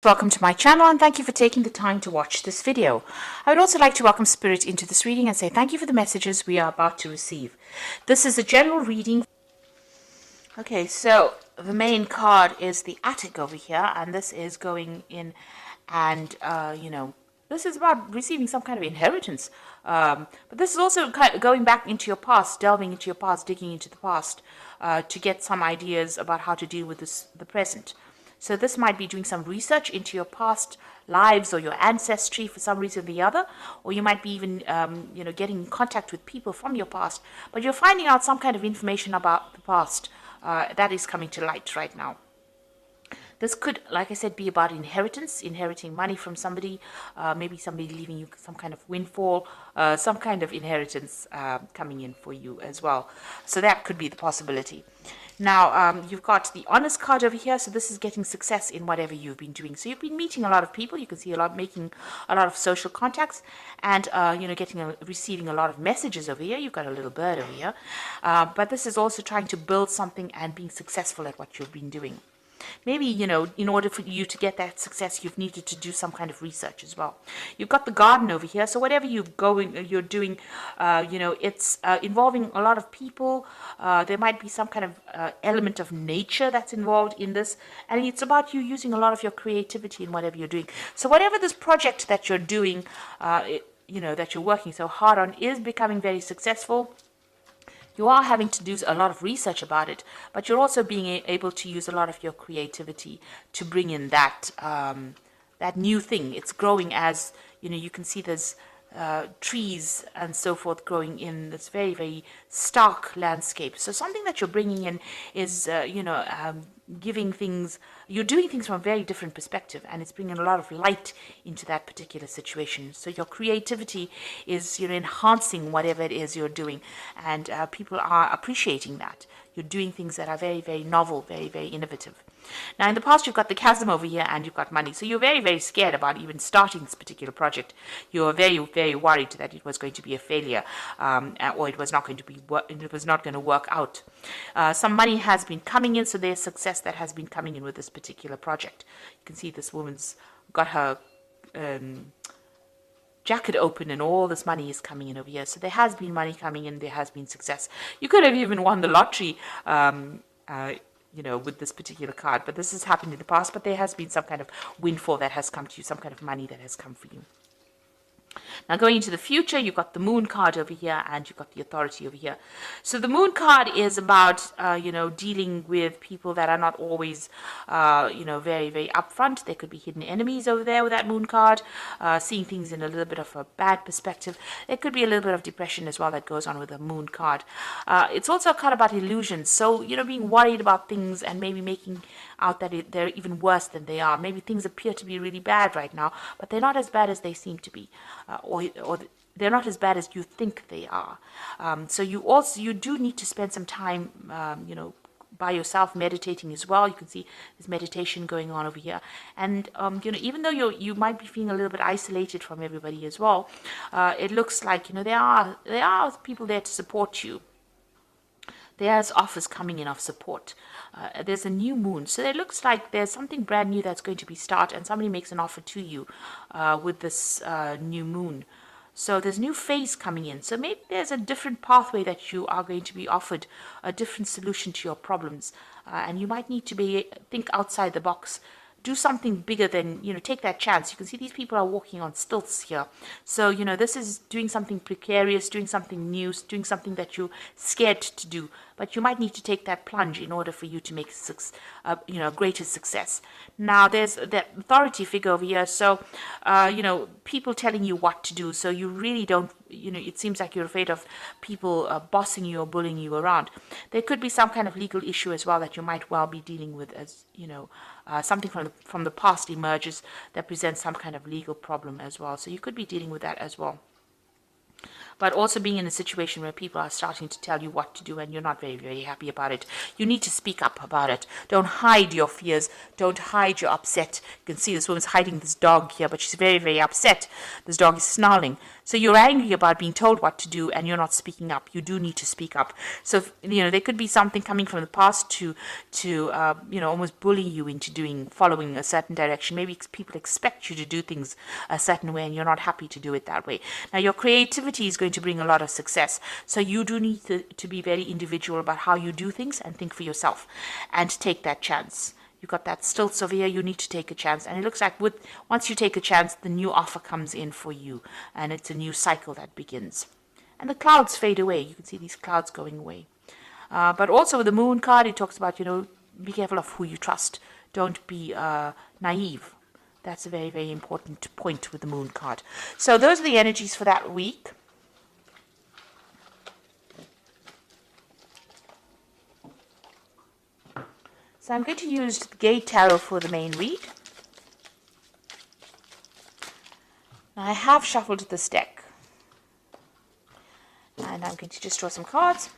Welcome to my channel and thank you for taking the time to watch this video. I would also like to welcome Spirit into this reading and say thank you for the messages we are about to receive. This is a general reading. Okay, so the main card is the attic over here, and this is going in and, this is about receiving some kind of inheritance. But this is also kind of going back into your past, delving into your past, digging into the past to get some ideas about how to deal with the present. So this might be doing some research into your past lives or your ancestry for some reason or the other, or you might be even, getting in contact with people from your past, but you're finding out some kind of information about the past that is coming to light right now. This could, like I said, be about inheritance, inheriting money from somebody, maybe somebody leaving you some kind of windfall, some kind of inheritance coming in for you as well. So that could be the possibility. Now, you've got the honest card over here, so this is getting success in whatever you've been doing. So you've been meeting a lot of people, you can see making a lot of social contacts, and, receiving a lot of messages over here. You've got a little bird over here. But this is also trying to build something and being successful at what you've been doing. Maybe, in order for you to get that success, you've needed to do some kind of research as well. You've got the garden over here. So whatever you're doing, it's involving a lot of people. There might be some kind of element of nature that's involved in this. And it's about you using a lot of your creativity in whatever you're doing. So whatever this project that you're doing, that you're working so hard on is becoming very successful. You are having to do a lot of research about it, but you're also being able to use a lot of your creativity to bring in that new thing. It's growing as, you can see there's trees and so forth growing in this very, very stark landscape. So something that you're bringing in is, giving things, you're doing things from a very different perspective, and it's bringing a lot of light into that particular situation. So your creativity is, enhancing whatever it is you're doing, and people are appreciating that. You're doing things that are very, very novel, very, very innovative. Now, in the past, you've got the chasm over here and you've got money. So you're very, very scared about even starting this particular project. You're very, very worried that it was going to be a failure, or it was not going to work out. Some money has been coming in, so there's success that has been coming in with this particular project. You can see this woman's got her jacket open and all this money is coming in over here. So there has been money coming in, there has been success. You could have even won the lottery, with this particular card, but this has happened in the past, but there has been some kind of windfall that has come to you, some kind of money that has come for you. Now, going into the future, you've got the moon card over here and you've got the authority over here. So the moon card is about, dealing with people that are not always, very, very upfront. There could be hidden enemies over there with that moon card, seeing things in a little bit of a bad perspective. There could be a little bit of depression as well that goes on with the moon card. It's also a card about illusions. So, being worried about things and maybe making out that they're even worse than they are. Maybe things appear to be really bad right now, but they're not as bad as they seem to be. Or they're not as bad as you think they are. So you do need to spend some time, by yourself meditating as well. You can see there's meditation going on over here. And, even though you might be feeling a little bit isolated from everybody as well, it looks like, there are people there to support you. There's offers coming in of support. There's a new moon. So it looks like there's something brand new that's going to be started, and somebody makes an offer to you with this new moon. So there's a new phase coming in. So maybe there's a different pathway that you are going to be offered, a different solution to your problems. And you might need to think outside the box. Do something bigger than, take that chance. You can see these people are walking on stilts here. So, this is doing something precarious, doing something new, doing something that you're scared to do. But you might need to take that plunge in order for you to make greater success. Now, there's that authority figure over here. So, people telling you what to do. So you really don't, it seems like you're afraid of people bossing you or bullying you around. There could be some kind of legal issue as well that you might well be dealing with, as, something from the past emerges that presents some kind of legal problem as well. So you could be dealing with that as well. But also being in a situation where people are starting to tell you what to do and you're not very, very happy about it. You need to speak up about it. Don't hide your fears. Don't hide your upset. You can see this woman's hiding this dog here, but she's very, very upset. This dog is snarling. So you're angry about being told what to do and you're not speaking up. You do need to speak up. So, there could be something coming from the past to almost bully you into following a certain direction. Maybe people expect you to do things a certain way and you're not happy to do it that way. Now, your creativity is going to bring a lot of success. So you do need to be very individual about how you do things and think for yourself and take that chance. You've got that stilts over here, you need to take a chance. And it looks like once you take a chance, the new offer comes in for you. And it's a new cycle that begins. And the clouds fade away. You can see these clouds going away. But also with the moon card, it talks about, be careful of who you trust. Don't be naive. That's a very, very important point with the moon card. So those are the energies for that week. So I'm going to use the Gate Tarot for the main read. Now I have shuffled this deck. And I'm going to just draw some cards.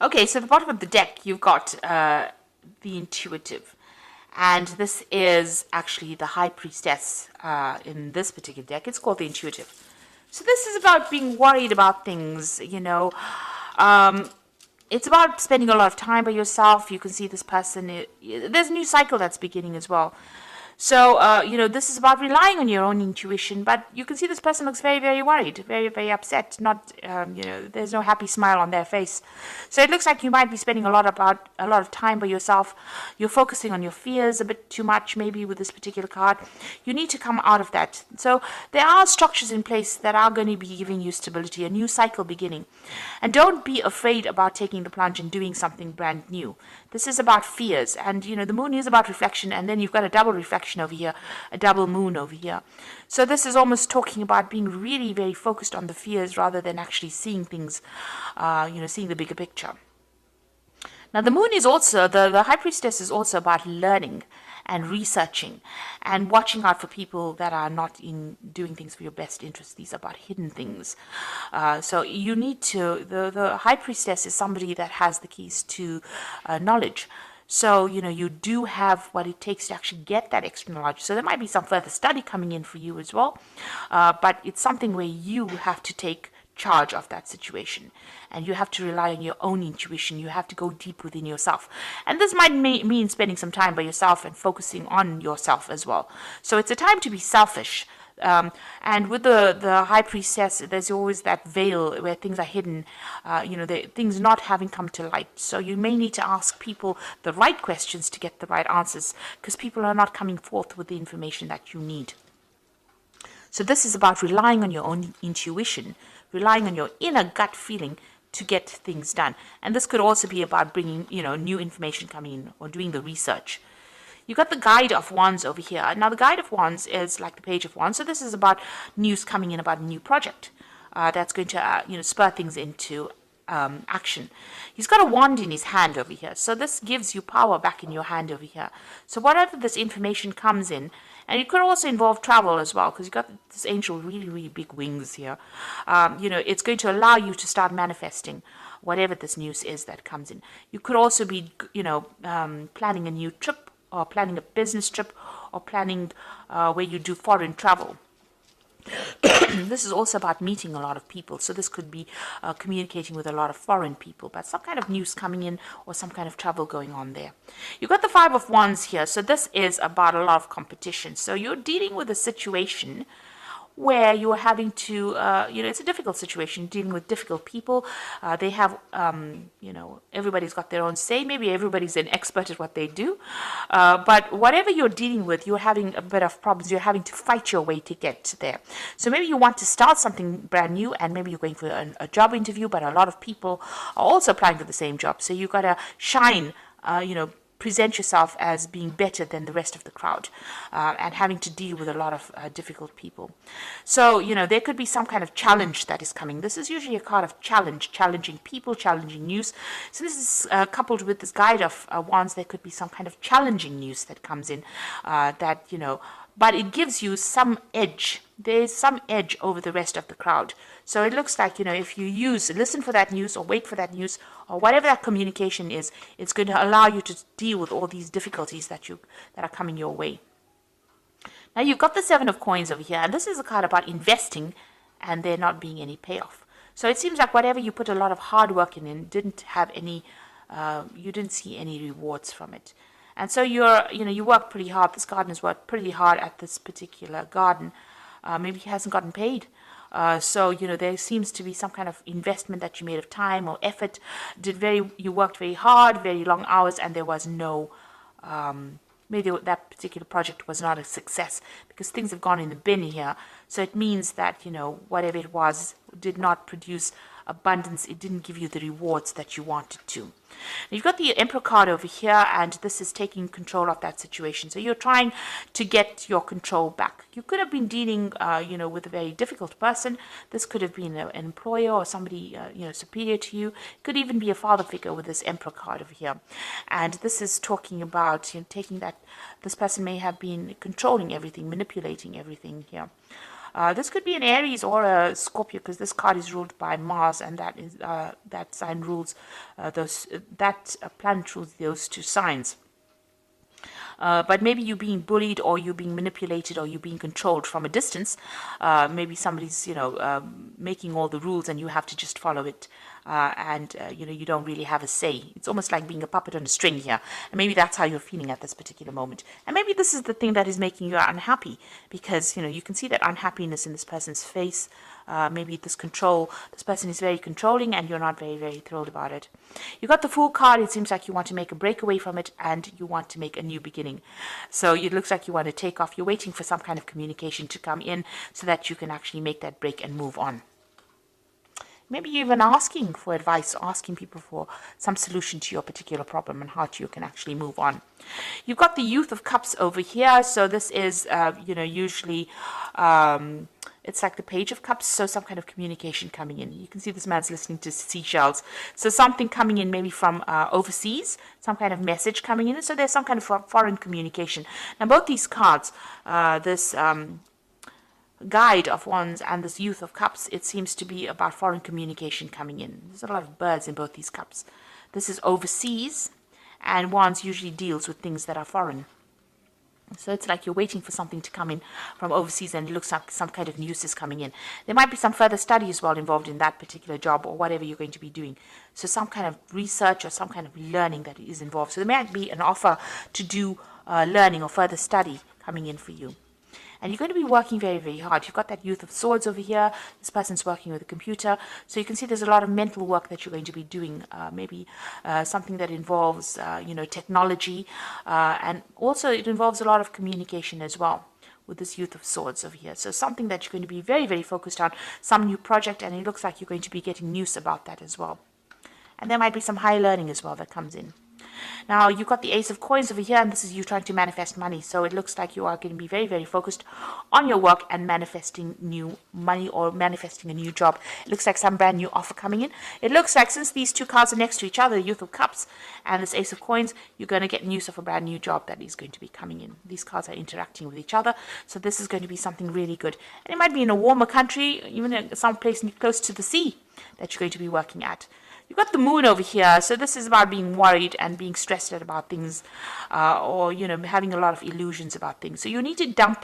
Okay, so at the bottom of the deck, you've got the Intuitive. And this is actually the High Priestess in this particular deck. It's called the Intuitive. So this is about being worried about things, it's about spending a lot of time by yourself. You can see this person, there's a new cycle that's beginning as well. So, this is about relying on your own intuition, but you can see this person looks very, very worried, very, very upset. Not, there's no happy smile on their face. So it looks like you might be spending a lot of time by yourself. You're focusing on your fears a bit too much, maybe with this particular card. You need to come out of that. So there are structures in place that are going to be giving you stability, a new cycle beginning. And don't be afraid about taking the plunge and doing something brand new. This is about fears, and the moon is about reflection, and then you've got a double reflection over here, a double moon over here. So this is almost talking about being really very focused on the fears rather than actually seeing things, seeing the bigger picture. Now the moon is also, the High Priestess is also about learning and researching and watching out for people that are not in doing things for your best interest. These are about hidden things. So you need to, the High Priestess is somebody that has the keys to knowledge. So, you do have what it takes to actually get that extra knowledge. So there might be some further study coming in for you as well. But it's something where you have to take charge of that situation, and you have to rely on your own intuition. You have to go deep within yourself, and this might mean spending some time by yourself and focusing on yourself as well. So it's a time to be selfish, and with the High Priestess, there's always that veil where things are hidden, things not having come to light. So you may need to ask people the right questions to get the right answers, because people are not coming forth with the information that you need. So this is about relying on your own intuition, relying on your inner gut feeling to get things done. And this could also be about bringing, new information coming in or doing the research. You've got the Guide of Wands over here. Now, the Guide of Wands is like the Page of Wands. So this is about news coming in about a new project that's going to, spur things into action. He's got a wand in his hand over here. So this gives you power back in your hand over here. So whatever this information comes in, and it could also involve travel as well, because you've got this angel really, really big wings here. It's going to allow you to start manifesting whatever this news is that comes in. You could also be, planning a new trip, or planning a business trip, or planning where you do foreign travel. This is also about meeting a lot of people. So this could be communicating with a lot of foreign people, but some kind of news coming in or some kind of travel going on there. You've got the Five of Wands here. So this is about a lot of competition. So you're dealing with a situation where you're having to, it's a difficult situation, dealing with difficult people. They have, everybody's got their own say. Maybe everybody's an expert at what they do. But whatever you're dealing with, you're having a bit of problems. You're having to fight your way to get there. So maybe you want to start something brand new, and maybe you're going for a job interview, but a lot of people are also applying for the same job. So you've got to shine, present yourself as being better than the rest of the crowd, and having to deal with a lot of difficult people. So, there could be some kind of challenge that is coming. This is usually a card of challenge, challenging people, challenging news. So this is coupled with this guide of wands. There could be some kind of challenging news that comes in, but it gives you some edge. There's some edge over the rest of the crowd. So it looks like, if you listen for that news or wait for that news or whatever that communication is, it's going to allow you to deal with all these difficulties that are coming your way. Now you've got the Seven of Coins over here, and this is a card about investing and there not being any payoff. So it seems like whatever you put a lot of hard work in didn't have any, you didn't see any rewards from it. And so you work pretty hard. This gardener's worked pretty hard at this particular garden. Maybe he hasn't gotten paid. So there seems to be some kind of investment that you made of time or effort. You worked very hard, very long hours, and there was no, maybe that particular project was not a success because things have gone in the bin here. So it means that, whatever it was did not produce abundance. It didn't give you the rewards that you wanted to. You've got the Emperor card over here, and this is taking control of that situation. So you're trying to get your control back. You could have been dealing, with a very difficult person. This could have been an employer or somebody, superior to you. It could even be a father figure with this Emperor card over here. And this is talking about taking that. This person may have been controlling everything, manipulating everything here. This could be an Aries or a Scorpio, because this card is ruled by Mars, and that sign rules that planet rules those two signs. But maybe you're being bullied, or you're being manipulated, or you're being controlled from a distance. Maybe somebody's making all the rules and you have to just follow it, and you don't really have a say. It's almost like being a puppet on a string here, and maybe that's how you're feeling at this particular moment. And maybe this is the thing that is making you unhappy, because you can see that unhappiness in this person's face. Maybe this person is very controlling, and you're not very, very thrilled about it. You got the Fool card. It seems like you want to make a break away from it, and you want to make a new beginning. So it looks like you want to take off. You're waiting for some kind of communication to come in so that you can actually make that break and move on. Maybe you're even asking for advice, asking people for some solution to your particular problem and how you can actually move on. You've got the Youth of Cups over here. So this is, usually it's like the Page of Cups. So some kind of communication coming in. You can see this man's listening to seashells. So something coming in maybe from overseas, some kind of message coming in. So there's some kind of foreign communication. Now both these cards, this Guide of Wands and this Youth of Cups, it seems to be about foreign communication coming in. There's a lot of birds in both these cups. This is overseas, and Wands usually deals with things that are foreign. So it's like you're waiting for something to come in from overseas, and it looks like some kind of news is coming in. There might be some further study as well involved in that particular job or whatever you're going to be doing. So some kind of research or some kind of learning that is involved. So there might be an offer to do learning or further study coming in for you. And you're going to be working very, very hard. You've got that Youth of Swords over here. This person's working with a computer. So you can see there's a lot of mental work that you're going to be doing. Maybe something that involves, technology. And also it involves a lot of communication as well with this Youth of Swords over here. So something that you're going to be very, very focused on. Some new project, and it looks like you're going to be getting news about that as well. And there might be some high learning as well that comes in. Now, you've got the Ace of Coins over here, and this is you trying to manifest money. So it looks like you are going to be very, very focused on your work and manifesting new money or manifesting a new job. It looks like some brand new offer coming in. It looks like since these two cards are next to each other, Youth of Cups and this Ace of Coins, you're going to get news of a brand new job that is going to be coming in. These cards are interacting with each other. So this is going to be something really good. And it might be in a warmer country, even some place close to the sea that you're going to be working at. You've got the Moon over here, so this is about being worried and being stressed out about things, or, having a lot of illusions about things. So you need to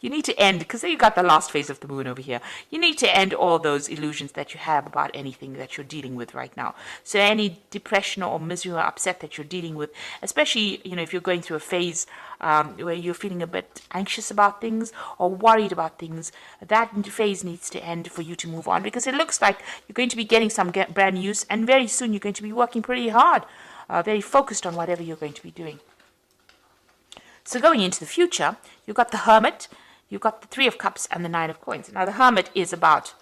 you need to end, because then you got the last phase of the Moon over here. You need to end all those illusions that you have about anything that you're dealing with right now. So any depression or misery or upset that you're dealing with, especially, if you're going through a phase where you're feeling a bit anxious about things or worried about things, that phase needs to end for you to move on, because it looks like you're going to be getting some brand news, and very soon you're going to be working pretty hard, very focused on whatever you're going to be doing. So going into the future, you've got the Hermit, you've got the Three of Cups and the Nine of Coins. Now the Hermit is about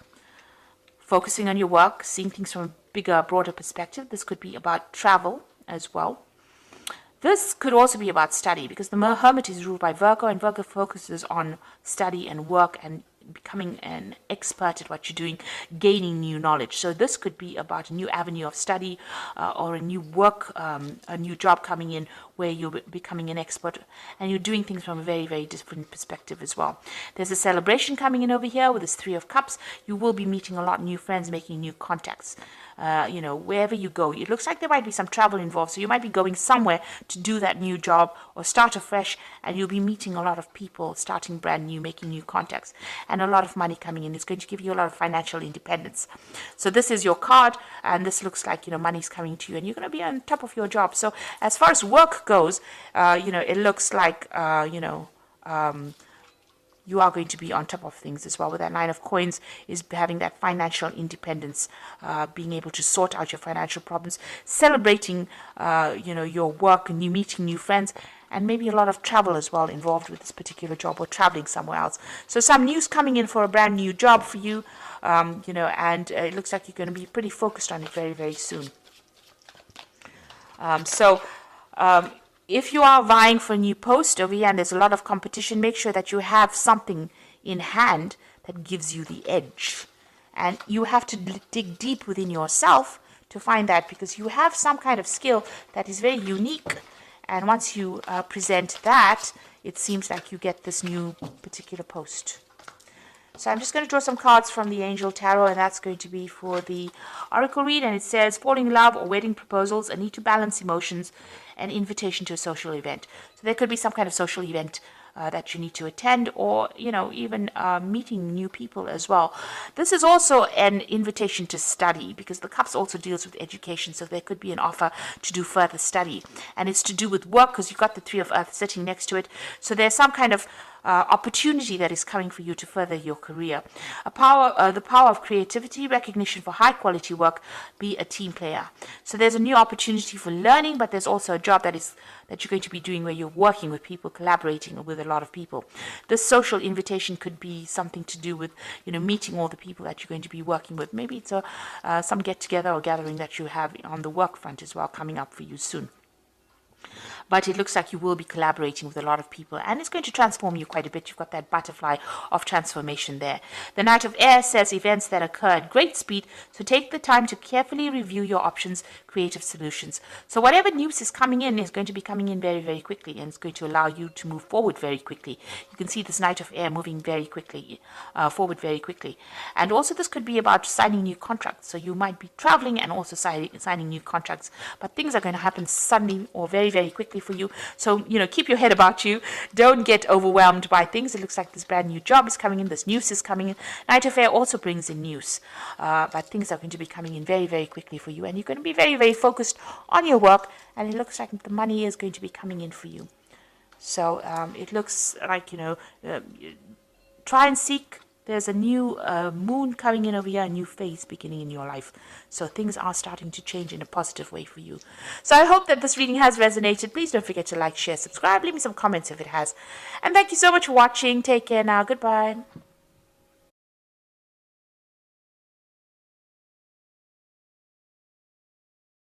focusing on your work, seeing things from a bigger, broader perspective. This could be about travel as well. This could also be about study, because the Hermit is ruled by Virgo, and Virgo focuses on study and work and becoming an expert at what you're doing, gaining new knowledge. So this could be about a new avenue of study, or a new work, a new job coming in where you're becoming an expert and you're doing things from a very, very different perspective as well. There's a celebration coming in over here with this Three of Cups. You will be meeting a lot of new friends, making new contacts. Wherever you go, it looks like there might be some travel involved. So you might be going somewhere to do that new job or start afresh, and you'll be meeting a lot of people, starting brand new, making new contacts, and a lot of money coming in. It's going to give you a lot of financial independence. So this is your card, and this looks like, money's coming to you, and you're going to be on top of your job. So as far as work goes, it looks like, you are going to be on top of things as well. With that Nine of Coins is having that financial independence, being able to sort out your financial problems, celebrating, your work, and you meeting new friends, and maybe a lot of travel as well involved with this particular job, or traveling somewhere else. So some news coming in for a brand new job for you, and it looks like you're going to be pretty focused on it very, very soon. If you are vying for a new post over here and there's a lot of competition, make sure that you have something in hand that gives you the edge. And you have to dig deep within yourself to find that, because you have some kind of skill that is very unique. And once you present that, it seems like you get this new particular post. So I'm just going to draw some cards from the Angel Tarot, and that's going to be for the Oracle read. And it says, falling in love or wedding proposals, a need to balance emotions, an invitation to a social event. So there could be some kind of social event that you need to attend, or, even meeting new people as well. This is also an invitation to study, because the Cups also deals with education. So there could be an offer to do further study, and it's to do with work, because you've got the Three of Earth sitting next to it. So there's some kind of opportunity that is coming for you to further your career. The power of creativity, recognition for high quality work, be a team player. So there's a new opportunity for learning, but there's also a job that you're going to be doing where you're working with people, collaborating with a lot of people. This social invitation could be something to do with, meeting all the people that you're going to be working with. Maybe it's some get together or gathering that you have on the work front as well coming up for you soon. But it looks like you will be collaborating with a lot of people, and it's going to transform you quite a bit. You've got that butterfly of transformation there. The Knight of Air says events that occur at great speed, so take the time to carefully review your options, creative solutions. So whatever news is coming in is going to be coming in very, very quickly, and it's going to allow you to move forward very quickly. You can see this Knight of Air moving very quickly, forward very quickly. And also this could be about signing new contracts. So you might be traveling and also signing new contracts, but things are going to happen suddenly or very, very quickly for you. So, keep your head about you. Don't get overwhelmed by things. It looks like this brand new job is coming in. This news is coming in. Knight of Air also brings in news. But things are going to be coming in very, very quickly for you. And you're going to be very, very focused on your work. And it looks like the money is going to be coming in for you. So it looks like, try and seek. There's a new moon coming in over here, a new phase beginning in your life. So things are starting to change in a positive way for you. So I hope that this reading has resonated. Please don't forget to like, share, subscribe. Leave me some comments if it has. And thank you so much for watching. Take care now. Goodbye.